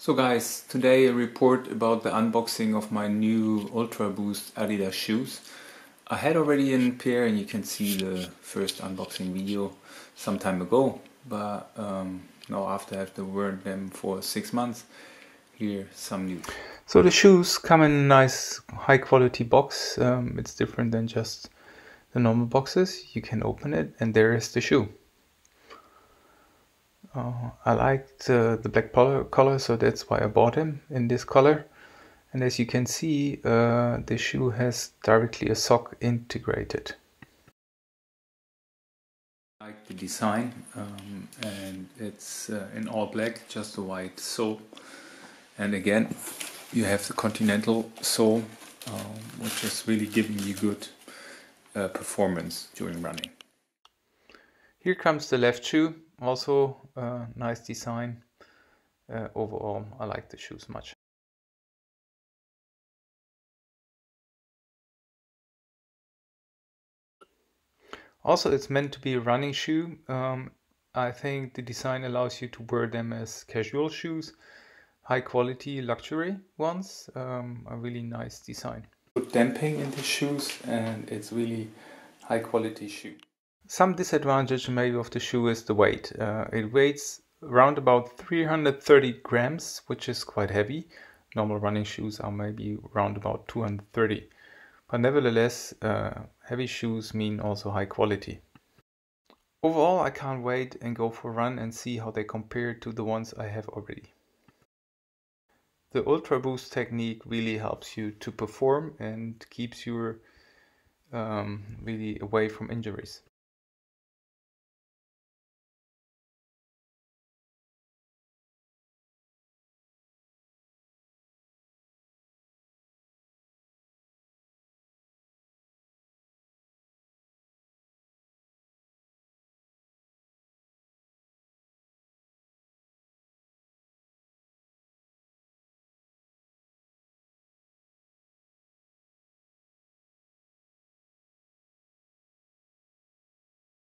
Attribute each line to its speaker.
Speaker 1: So guys, today a report about the unboxing of my new Ultraboost Adidas shoes. I had already a pair and you can see the first unboxing video some time ago, but now after I've worn them for 6 months, here's some news. So the shoes come in a nice high quality box. It's different than just the normal boxes. You can open it and there is the shoe. I liked the black color, so that's why I bought him in this color. And as you can see, the shoe has directly a sock integrated. I like the design, and it's in all black, just a white sole. And again, you have the continental sole, which is really giving you good performance during running. Here comes the left shoe. Also nice design. Overall, I like the shoes much. Also, it's meant to be a running shoe. I think the design allows you to wear them as casual shoes. High quality luxury ones. A really nice design. Good damping in the shoes and it's really high quality shoe. Some disadvantage maybe of the shoe is the weight. It weighs around about 330 grams, which is quite heavy. Normal running shoes are maybe around about 230. But nevertheless, heavy shoes mean also high quality. Overall, I can't wait and go for a run and see how they compare to the ones I have already. The Ultraboost technique really helps you to perform and keeps you really away from injuries.